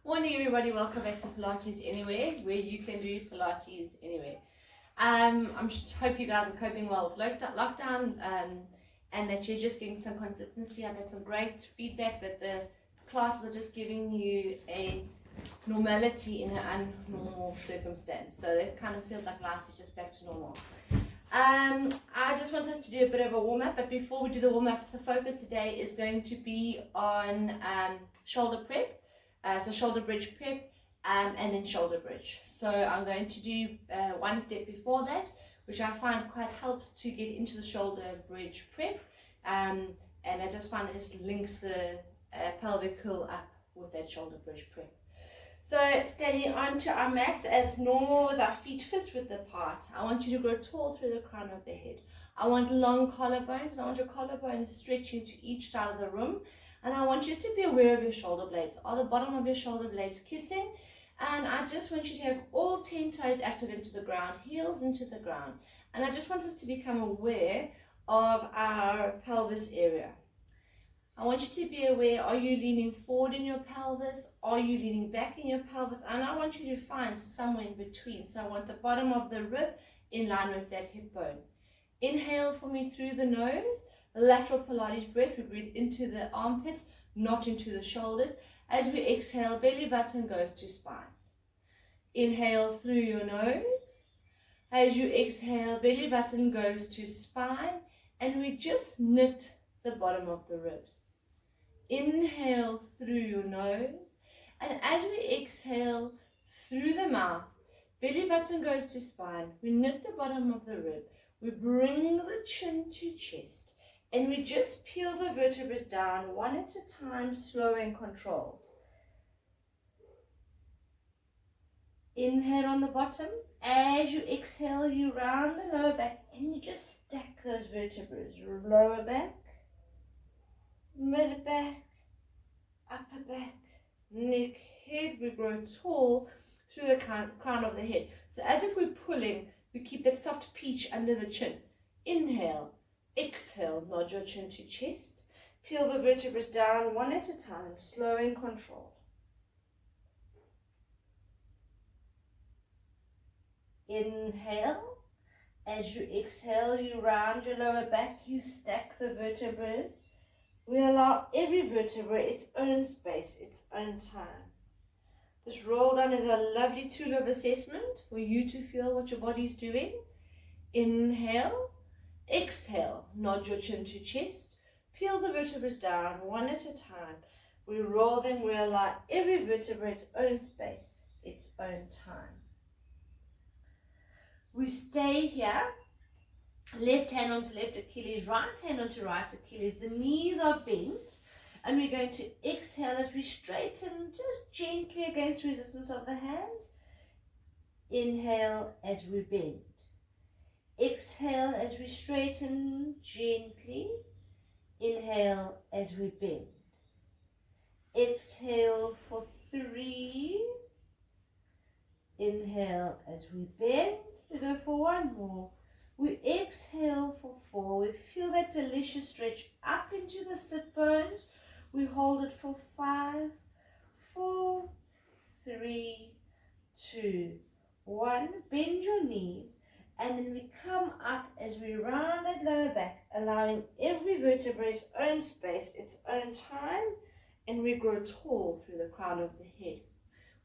Morning everybody, welcome back to Pilates Anywhere, where you can do Pilates anywhere. Hope you guys are coping well with lockdown and that you're just getting some consistency. I've had some great feedback that the classes are just giving you a normality in an unnormal circumstance. So it kind of feels like life is just back to normal. I just want us to do a bit of a warm-up, but before we do the warm-up, the focus today is going to be on shoulder prep. So shoulder bridge prep and then shoulder bridge. So I'm going to do one step before that, which I find quite helps to get into the shoulder bridge prep, and I just find it just links the pelvic curl up with that shoulder bridge prep. So standing onto our mats as normal with our feet fist width apart. I want you to grow tall through the crown of the head. I want long collarbones, and I want your collarbones stretching to each side of the room. And I want you to be aware of your shoulder blades. Are the bottom of your shoulder blades kissing? And I just want you to have all 10 toes active into the ground, heels into the ground. And I just want us to become aware of our pelvis area. I want you to be aware, are you leaning forward in your pelvis? Are you leaning back in your pelvis? And I want you to find somewhere in between. So I want the bottom of the rib in line with that hip bone. Inhale for me through the nose. Lateral Pilates breath, we breathe into the armpits, not into the shoulders. As we exhale, belly button goes to spine. Inhale through your nose. As you exhale, belly button goes to spine, and we just knit the bottom of the ribs. Inhale through your nose, and as we exhale through the mouth, belly button goes to spine. We knit the bottom of the rib. We bring the chin to chest. And we just peel the vertebrae down one at a time, slow and controlled. Inhale on the bottom. As you exhale, you round the lower back and you just stack those vertebrae. Lower back, mid back, upper back, neck, head. We grow tall through the crown of the head. So as if we're pulling, we keep that soft peach under the chin. Inhale. Exhale, nod your chin to chest. Peel the vertebrae down one at a time, slow and controlled. Inhale. As you exhale, you round your lower back, you stack the vertebrae. We allow every vertebra its own space, its own time. This roll down is a lovely tool of assessment for you to feel what your body is doing. Inhale. Exhale, nod your chin to chest, peel the vertebrae down one at a time. We roll them, we allow every vertebra its own space, its own time. We stay here, left hand onto left Achilles, right hand onto right Achilles. The knees are bent, and we're going to exhale as we straighten just gently against resistance of the hands. Inhale as we bend. Exhale as we straighten gently. Inhale as we bend. Exhale for 3. Inhale as we bend. We go for one more. We exhale for 4. We feel that delicious stretch up into the sit bones. We hold it for 5, 4, 3, 2, 1. Bend your knees. And then we come up as we round that lower back, allowing every vertebra its own space, its own time, and we grow tall through the crown of the head.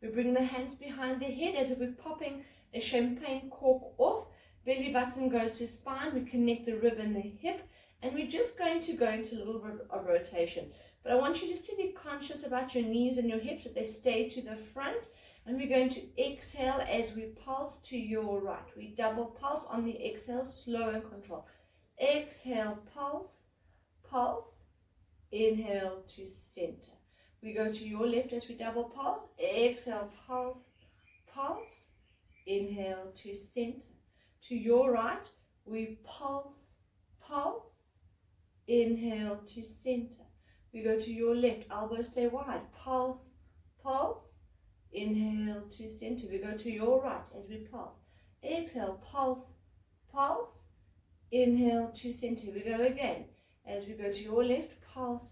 We bring the hands behind the head as if we're popping a champagne cork off. Belly button goes to spine. We connect the rib and the hip, and we're just going to go into a little bit of rotation. But I want you just to be conscious about your knees and your hips, that they stay to the front. And we're going to exhale as we pulse to your right. We double pulse on the exhale, slow and controlled. Exhale, pulse, pulse. Inhale to center. We go to your left as we double pulse. Exhale, pulse, pulse. Inhale to center. To your right, we pulse, pulse. Inhale to center. We go to your left, elbows stay wide. Pulse, pulse. Inhale to center. We go to your right as we pulse. Exhale, pulse, pulse. Inhale to center. We go again. As we go to your left, pulse,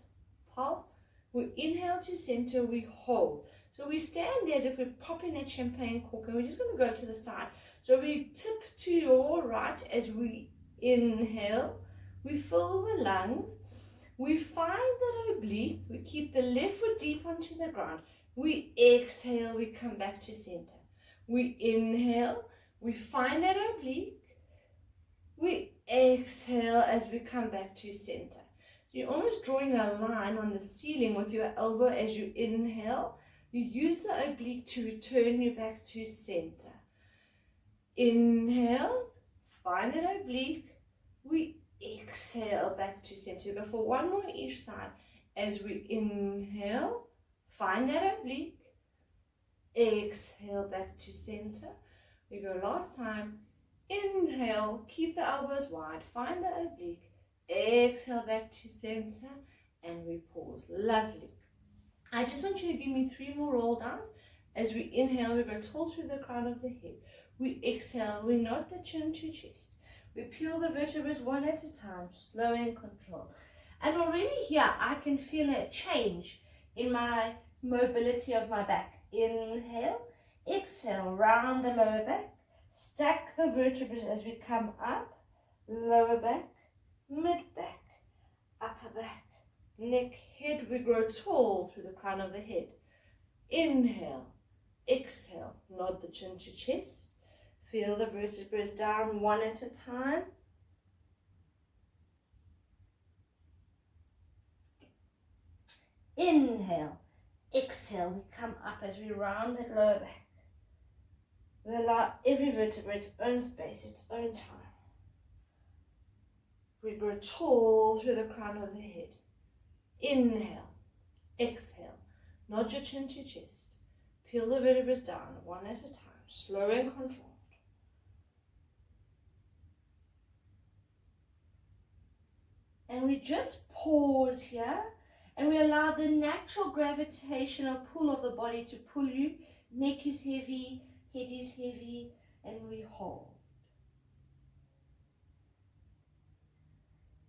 pulse. We inhale to center, we hold. So we stand there as if we're popping that champagne cork, and we're just going to go to the side. So we tip to your right as we inhale. We fill the lungs. We find that oblique. We keep the left foot deep onto the ground. We exhale. We come back to center. We inhale. We find that oblique. We exhale as we come back to center. So you're almost drawing a line on the ceiling with your elbow as you inhale. You use the oblique to return you back to center. Inhale, find that oblique. We exhale back to center. Go for one more each side. As we inhale, find that oblique. Exhale back to center. We go last time. Inhale, keep the elbows wide, find the oblique. Exhale back to center, and we pause. Lovely. I just want you to give me 3 more roll downs. As we inhale, we go tall through the crown of the head. We exhale, we nod the chin to chest. We peel the vertebrae one at a time, slow and controlled. And already here, I can feel a change in my mobility of my back. Inhale, exhale, round the lower back. Stack the vertebrae as we come up, lower back, mid back, upper back, neck, head. We grow tall through the crown of the head. Inhale, exhale, nod the chin to chest. Feel the vertebrae down one at a time. Inhale, exhale, we come up as we round that lower back. We allow every vertebrae its own space, its own time. We grow tall through the crown of the head. Inhale, exhale, nod your chin to chest. Peel the vertebrae down one at a time, slow and controlled. And we just pause here, and we allow the natural gravitational pull of the body to pull you. Neck is heavy, head is heavy, and we hold.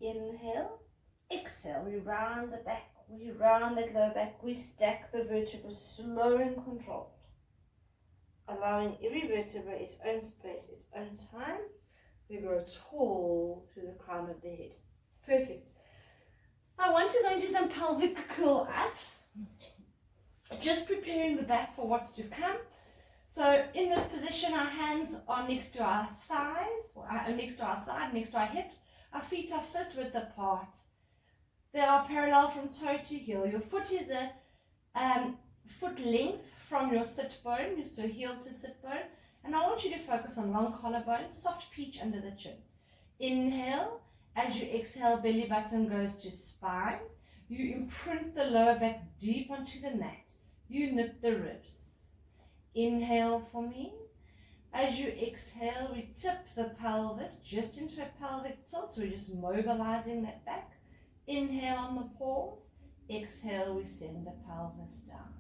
Inhale, exhale, we round the back, we round that lower back, we stack the vertebrae slow and controlled. Allowing every vertebra its own space, its own time. We grow tall through the crown of the head. Perfect. I want to go into some pelvic curl ups. Just preparing the back for what's to come. So in this position, our hands are next to our thighs, next to our side, next to our hips. Our feet are fist width apart. They are parallel from toe to heel. Your foot is a foot length from your sit bone, so heel to sit bone. And I want you to focus on long collarbone, soft peach under the chin. Inhale. As you exhale, belly button goes to spine. You imprint the lower back deep onto the mat. You nip the ribs. Inhale for me. As you exhale, we tip the pelvis just into a pelvic tilt. So we're just mobilizing that back. Inhale on the pause. Exhale, we send the pelvis down.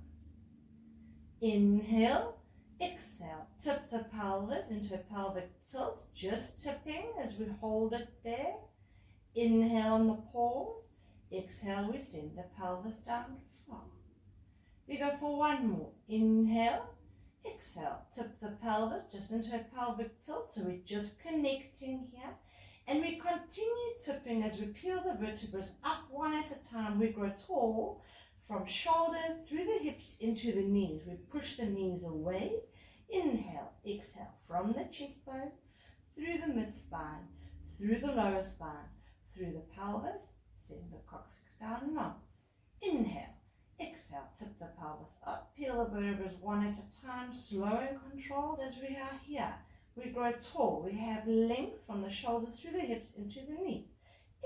Inhale. Exhale. Tip the pelvis into a pelvic tilt. Just tipping as we hold it there. Inhale on the pause. Exhale, we send the pelvis down far. We go for one more. Inhale. Exhale, tip the pelvis just into a pelvic tilt, so we're just connecting here. And we continue tipping as we peel the vertebrae up one at a time. We grow tall from shoulder through the hips into the knees. We push the knees away. Inhale, exhale, from the chest bone, through the mid-spine, through the lower spine, through the pelvis, send the coccyx down long. Inhale. Exhale, tip the pelvis up, peel the vertebrae one at a time, slow and controlled as we are here. We grow tall, we have length from the shoulders through the hips into the knees.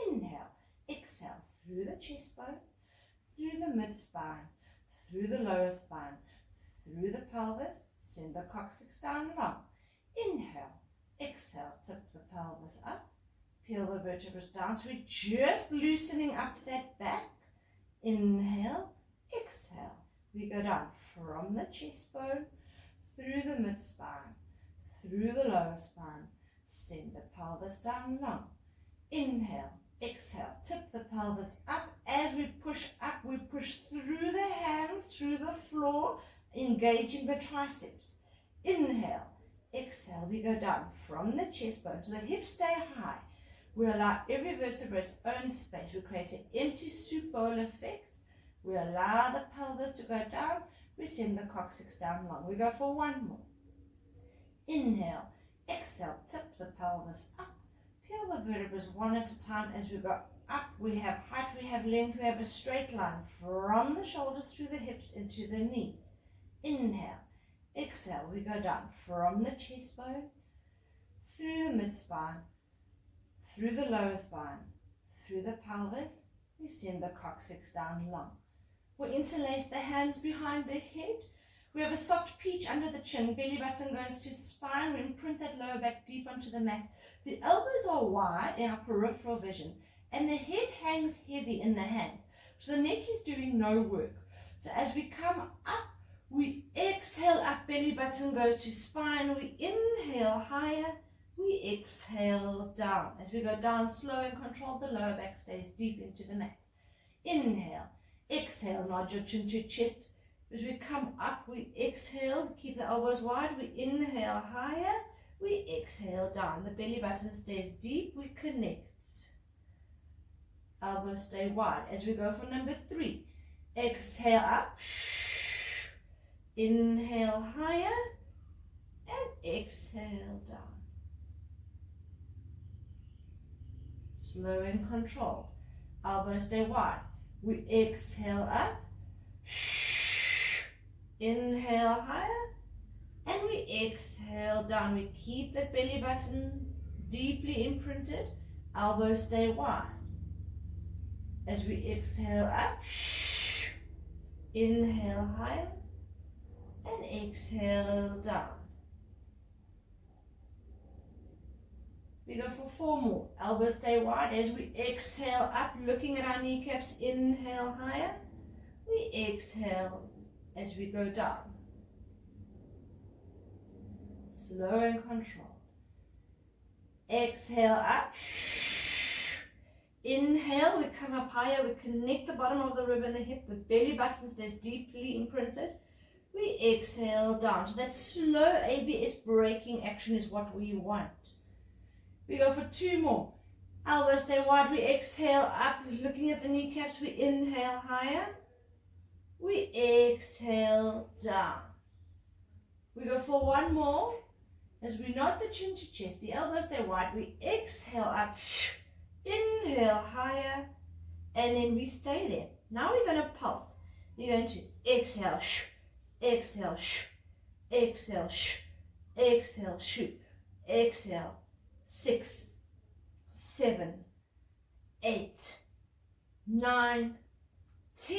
Inhale, exhale, through the chest bone, through the mid-spine, through the lower spine, through the pelvis, send the coccyx down long. Inhale, exhale, tip the pelvis up, peel the vertebrae down, so we're just loosening up that back. Inhale. Exhale, we go down from the chest bone, through the mid-spine, through the lower spine, send the pelvis down long. Inhale, exhale, tip the pelvis up. As we push up, we push through the hands, through the floor, engaging the triceps. Inhale, exhale, we go down from the chest bone so the hips stay high. We allow every vertebra its own space. We create an empty soup bowl effect. We allow the pelvis to go down. We send the coccyx down long. We go for one more. Inhale, exhale, tip the pelvis up. Peel the vertebrae one at a time as we go up. We have height, we have length, we have a straight line from the shoulders through the hips into the knees. Inhale, exhale, we go down from the chest bone, through the mid-spine, through the lower spine, through the pelvis. We send the coccyx down long. We interlace the hands behind the head. We have a soft peach under the chin. Belly button goes to spine. We imprint that lower back deep onto the mat. The elbows are wide in our peripheral vision, and the head hangs heavy in the hand. So the neck is doing no work. So as we come up, we exhale up, belly button goes to spine. We inhale higher. We exhale down. As we go down, slow and controlled, the lower back stays deep into the mat. Inhale, exhale, nod your chin to chest. As we come up, we exhale, keep the elbows wide. We inhale higher. We exhale down. The belly button stays deep. We connect. Elbows stay wide. As we go for number 3, exhale up. Inhale higher. And exhale down. Slow and controlled. Elbows stay wide. We exhale up. Inhale higher. And we exhale down. We keep the belly button deeply imprinted. Elbows stay wide. As we exhale up. Inhale higher. And exhale down. We go for 4 more. Elbows stay wide. As we exhale up, looking at our kneecaps, inhale higher. We exhale as we go down. Slow and controlled. Exhale up. Inhale, we come up higher. We connect the bottom of the rib and the hip. The belly button stays deeply imprinted. We exhale down. So that slow ABS braking action is what we want. We go for 2 more. Elbows stay wide. We exhale up. Looking at the kneecaps, we inhale higher. We exhale down. We go for 1 more. As we nod the chin to chest, the elbows stay wide. We exhale up. Inhale higher. And then we stay there. Now we're going to pulse. You're going to exhale. Exhale. Exhale. Exhale. Exhale. 6, 7, 8, 9, 10.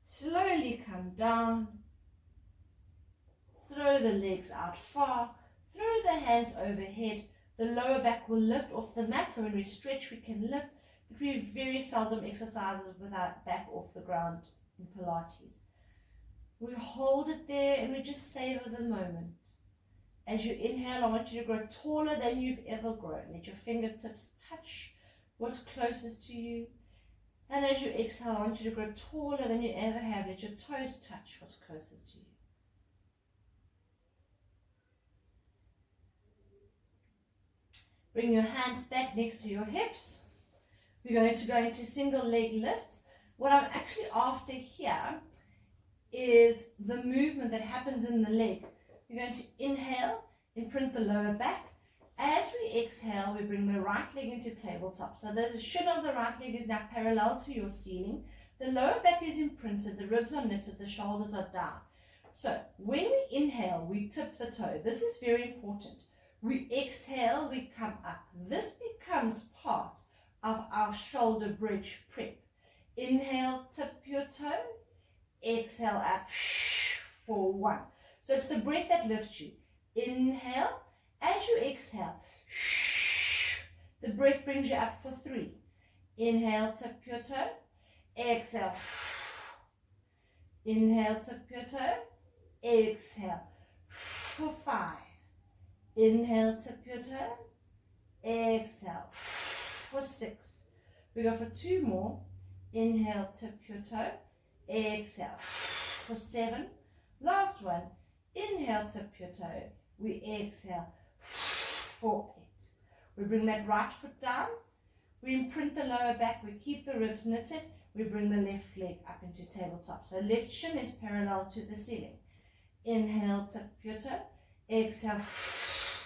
Slowly come down. Throw the legs out far. Throw the hands overhead. The lower back will lift off the mat. So when we stretch, we can lift. But we very seldom exercises with our back off the ground in Pilates. We hold it there and we just savor the moment. As you inhale, I want you to grow taller than you've ever grown. Let your fingertips touch what's closest to you. And as you exhale, I want you to grow taller than you ever have. Let your toes touch what's closest to you. Bring your hands back next to your hips. We're going to go into single leg lifts. What I'm actually after here is the movement that happens in the leg. We're going to inhale, imprint the lower back. As we exhale, we bring the right leg into tabletop. So the shin of the right leg is now parallel to your ceiling. The lower back is imprinted, the ribs are knitted, the shoulders are down. So when we inhale, we tip the toe. This is very important. We exhale, we come up. This becomes part of our shoulder bridge prep. Inhale, tip your toe. Exhale up for 1. So it's the breath that lifts you. Inhale. As you exhale, the breath brings you up for 3. Inhale, tip your toe. Exhale. Inhale, tip your toe. Exhale. For 5. Inhale, tip your toe. Exhale. For 6. We go for 2 more. Inhale, tip your toe. Exhale. For 7. Last one. Inhale, tip your toe. We exhale for 8. We bring that right foot down. We imprint the lower back. We keep the ribs knitted. We bring the left leg up into tabletop. So left shin is parallel to the ceiling. Inhale, tip your toe. Exhale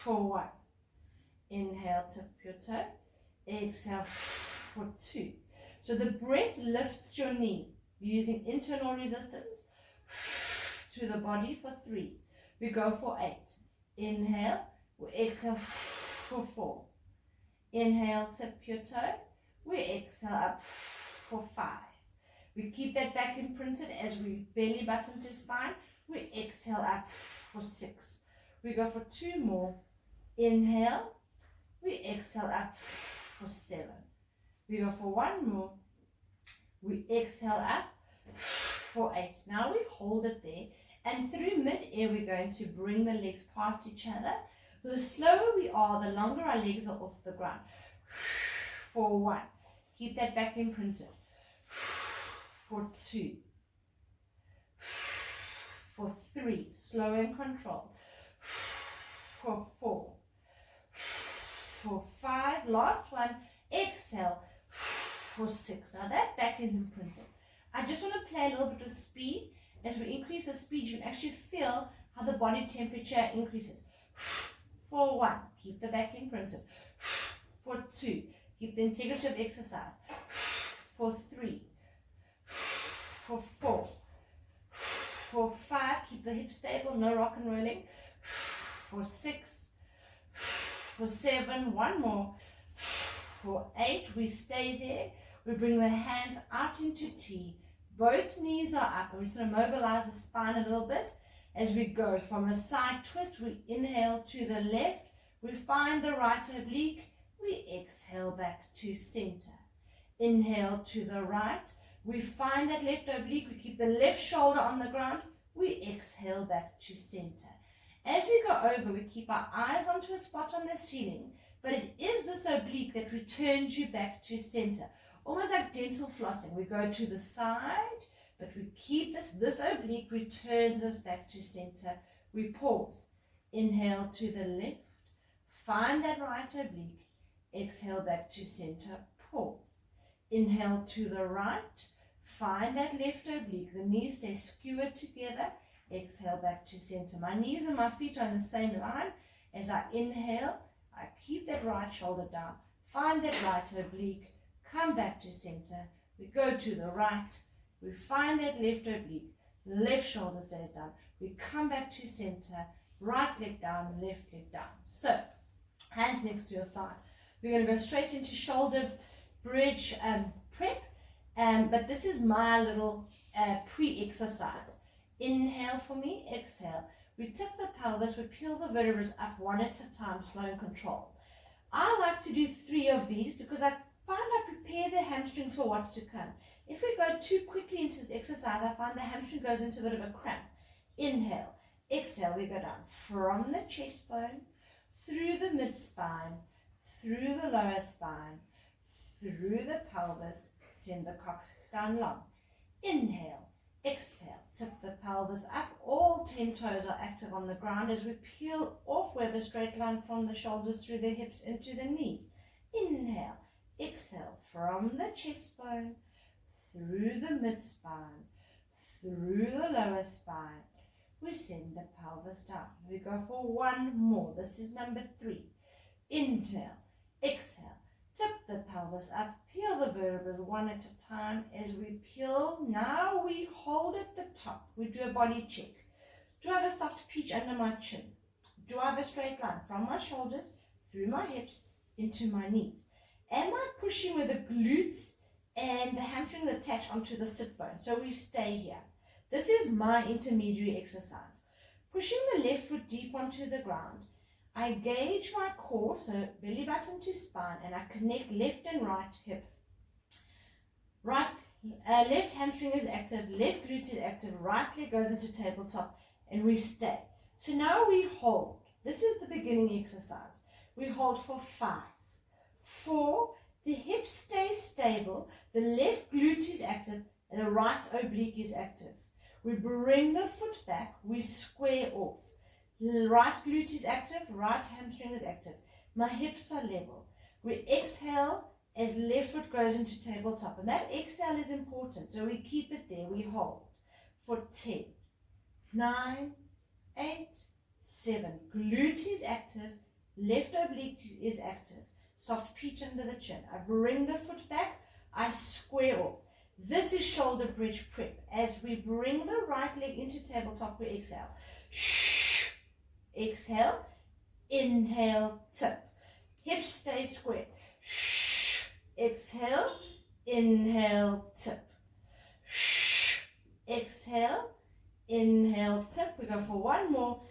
for 1. Inhale, tip your toe. Exhale for 2. So the breath lifts your knee using internal resistance to the body for 3. We go for 8. Inhale, we exhale for 4. Inhale, tip your toe. We exhale up for 5. We keep that back imprinted as we belly button to spine. We exhale up for 6. We go for 2 more. Inhale, we exhale up for 7. We go for 1 more. We exhale up for 8. Now we hold it there, and through mid-air we're going to bring the legs past each other. The slower we are, the longer our legs are off the ground. For 1. Keep that back imprinted. For 2. For 3. Slow and control. For 4. For 5. Last one. Exhale. For 6. Now that back is imprinted. I just want to play a little bit of speed. As we increase the speed, you can actually feel how the body temperature increases. For 1, keep the back imprinted. For 2, keep the integrity of exercise. For 3, for 4, for 5, keep the hips stable, no rock and rolling. For 6, for 7, 1 more. For 8, we stay there. We bring the hands out into T. Both knees are up. We're just going to mobilize the spine a little bit. As we go from a side twist, we inhale to the left. We find the right oblique. We exhale back to center. Inhale to the right. We find that left oblique. We keep the left shoulder on the ground. We exhale back to center. As we go over, we keep our eyes onto a spot on the ceiling. But it is this oblique that returns you back to center. Almost like dental flossing. We go to the side, but we keep this oblique returns us back to center. We pause. Inhale to the left. Find that right oblique. Exhale back to center. Pause. Inhale to the right. Find that left oblique. The knees stay skewered together. Exhale back to center. My knees and my feet are on the same line. As I inhale, I keep that right shoulder down. Find that right oblique. Come back to center. We go to the right. We find that left oblique. Left shoulder stays down. We come back to center. Right leg down, left leg down. So, hands next to your side. We're going to go straight into shoulder bridge prep. But this is my little pre-exercise. Inhale for me. Exhale. We tip the pelvis. We peel the vertebrae up 1 at a time, slow and control. I like to do 3 of these because I find I prepare the hamstrings for what's to come. If we go too quickly into this exercise, I find the hamstring goes into a bit of a cramp. Inhale, exhale, we go down from the chest bone, through the mid-spine, through the lower spine, through the pelvis, send the coccyx down long. Inhale, exhale, tip the pelvis up, all 10 toes are active on the ground as we peel off. We have a straight line from the shoulders through the hips into the knees. Inhale. Exhale from the chest bone, through the mid-spine, through the lower spine. We send the pelvis down. We go for 1 more. This is number 3. Inhale, exhale, tip the pelvis up, peel the vertebrae 1 at a time. As we peel, now we hold at the top. We do a body check. Do I have a soft peach under my chin? Do I have a straight line from my shoulders, through my hips, into my knees? Am I pushing where the glutes and the hamstrings attach onto the sit bone? So we stay here. This is my intermediary exercise. Pushing the left foot deep onto the ground. I gauge my core, so belly button to spine, and I connect left and right hip. Left hamstring is active, left glute is active, right leg goes into tabletop, and we stay. So now we hold. This is the beginning exercise. We hold for 5. 4, the hips stay stable, the left glute is active, and the right oblique is active. We bring the foot back, we square off. Right glute is active, right hamstring is active. My hips are level. We exhale as left foot goes into tabletop. And that exhale is important. So we keep it there, we hold for 10, 9, 8, 7. Glute is active, left oblique is active. Soft peach under the chin. I bring the foot back, I square off. This is shoulder bridge prep. As we bring the right leg into tabletop, we exhale. Exhale, inhale, tip. Hips stay square. Exhale, inhale, tip. Exhale, inhale, tip. We go for one more.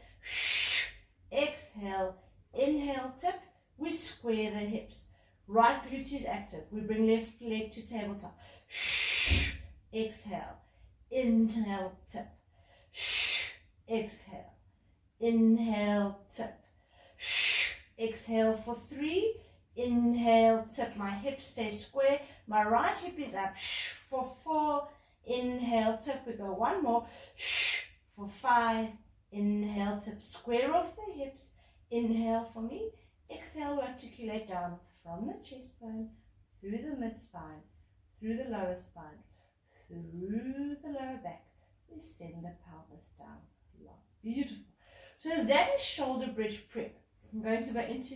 Exhale, inhale, tip. We square the hips. Right glute is active. We bring left leg to tabletop. Exhale, inhale, tip. Exhale, inhale, tip. Exhale for 3. Inhale, tip. My hips stay square. My right hip is up. For 4. Inhale, tip. We go one more. For 5. Inhale, tip. Square off the hips. Inhale for me. Exhale, articulate down from the chest bone, through the mid spine, through the lower spine, through the lower back. We send the pelvis down. Beautiful. So that is shoulder bridge prep. I'm going to go into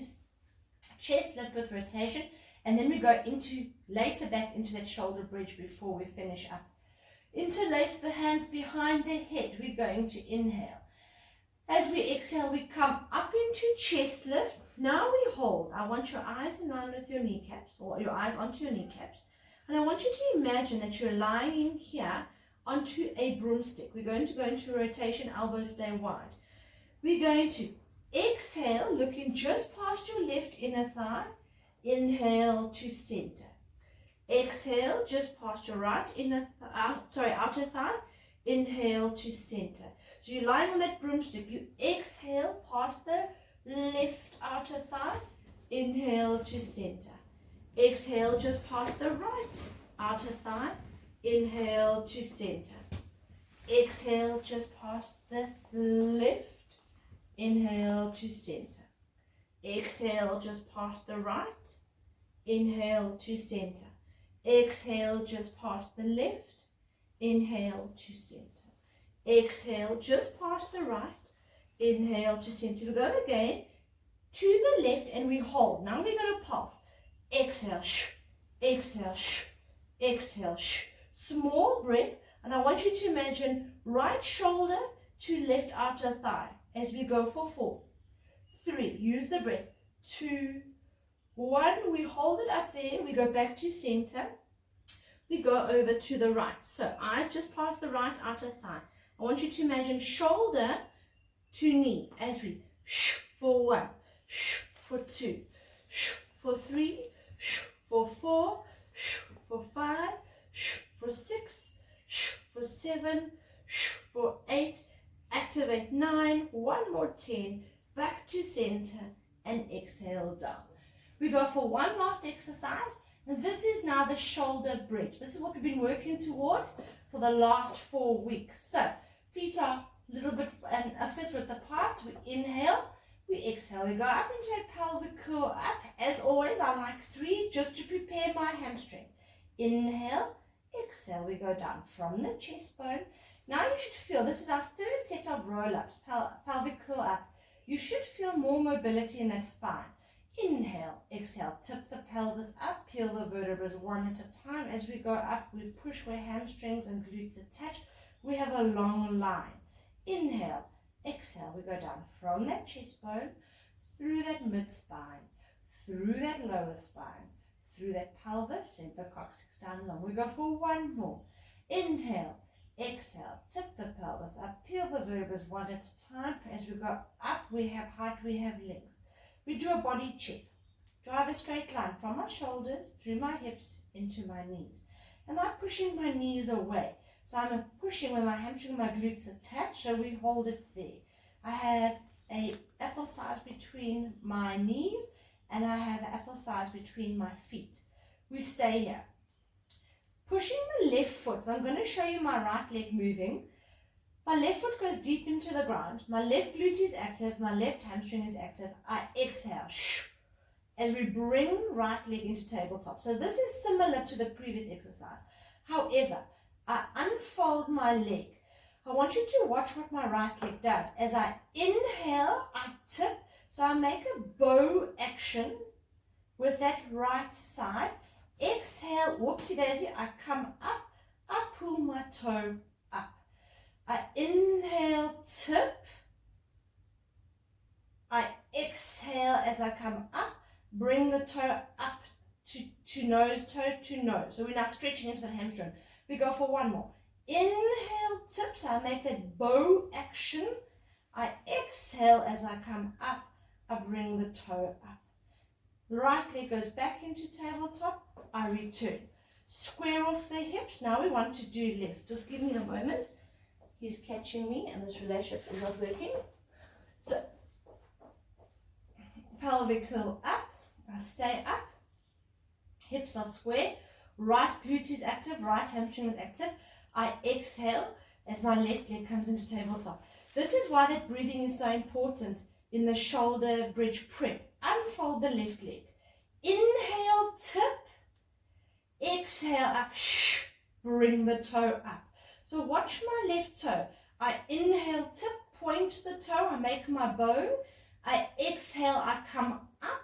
chest lift with rotation, and then we go into later back into that shoulder bridge before we finish up. Interlace the hands behind the head. We're going to inhale. As we exhale, we come up into chest lift. Now we hold. I want your eyes in line with your kneecaps, or your eyes onto your kneecaps. And I want you to imagine that you're lying here onto a broomstick. We're going to go into rotation, elbows stay wide. We're going to exhale, looking just past your left inner thigh. Inhale to center. Exhale, just past your right outer thigh. Inhale to center. So you're lying on that broomstick. You exhale past the left outer thigh. Inhale to center. Exhale just past the right outer thigh. Inhale to center. Exhale just past the left. Inhale to center. Exhale just past the right. Inhale to center. Exhale just past the left. Inhale to center. Exhale just past the right. Inhale to center. We go again to the left and we hold. Now we're going to pulse. Exhale, exhale, exhale. Small breath, and I want you to imagine right shoulder to left outer thigh as we go for 4, 3. Use the breath. 2, 1. We hold it up there. We go back to center. We go over to the right. So eyes just past the right outer thigh. I want you to imagine shoulder to knee as we for 1, for 2, for 3, for 4, for 5, for 6, for 7, for 8, activate 9, one more 10, back to center and exhale down. We go for one last exercise, and this is now the shoulder bridge. This is what we've been working towards for the last 4 weeks. So feet are a little bit a fist width apart. We inhale, we exhale, we go up into a pelvic curl up. As always, I like 3 just to prepare my hamstring. Inhale, exhale, we go down from the chest bone. Now you should feel, this is our 3rd set of roll-ups, pelvic curl up. You should feel more mobility in that spine. Inhale, exhale, tip the pelvis up, peel the vertebrae one at a time. As we go up, we push where hamstrings and glutes attach. We have a long line. Inhale, exhale, we go down from that chest bone, through that mid-spine, through that lower spine, through that pelvis, send the coccyx down long. We go for one more. Inhale, exhale, tip the pelvis up, peel the vertebrae one at a time. As we go up, we have height, we have length. We do a body check. Drive a straight line from my shoulders, through my hips, into my knees. Am I pushing my knees away? So I'm pushing where my hamstring and my glutes attach, so we hold it there. I have an apple size between my knees, and I have an apple size between my feet. We stay here. Pushing the left foot, so I'm going to show you my right leg moving. My left foot goes deep into the ground. My left glute is active. My left hamstring is active. I exhale as we bring right leg into tabletop. So this is similar to the previous exercise. However, I unfold my leg. I want you to watch what my right leg does. As I inhale, I tip. So I make a bow action with that right side. Exhale, whoopsie daisy, I come up. I pull my toe up. I inhale, tip. I exhale as I come up. Bring the toe up to nose, toe to nose. So we're now stretching into the hamstring. We go for one more. Inhale, tip. So I make that bow action. I exhale as I come up. I bring the toe up. Right leg goes back into tabletop. I return. Square off the hips. Now we want to do left. Just give me a moment. He's catching me and this relationship is not working. So, pelvic curl up. I stay up. Hips are square. Right glute is active. Right hamstring is active. I exhale as my left leg comes into tabletop. This is why that breathing is so important in the shoulder bridge prep. Unfold the left leg. Inhale, tip. Exhale up. Bring the toe up. So watch my left toe. I inhale, tip, point the toe. I make my bow. I exhale, I come up.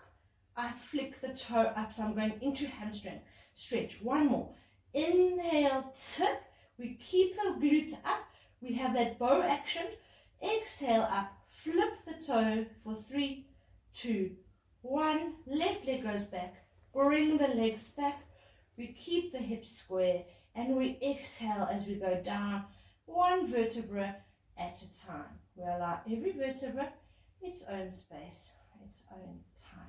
I flick the toe up. So I'm going into hamstring. Stretch. One more. Inhale, tip. We keep the glutes up. We have that bow action. Exhale up. Flip the toe for 3, 2, 1. Left leg goes back. Bring the legs back. We keep the hips square. And we exhale as we go down, one vertebra at a time. We allow every vertebra its own space, its own time.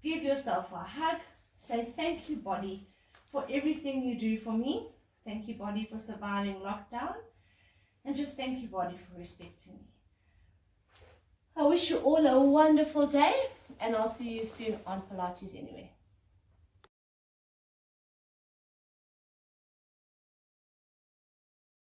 Give yourself a hug. Say thank you, body, for everything you do for me. Thank you, body, for surviving lockdown. And just thank you, body, for respecting me. I wish you all a wonderful day, and I'll see you soon on Pilates anyway.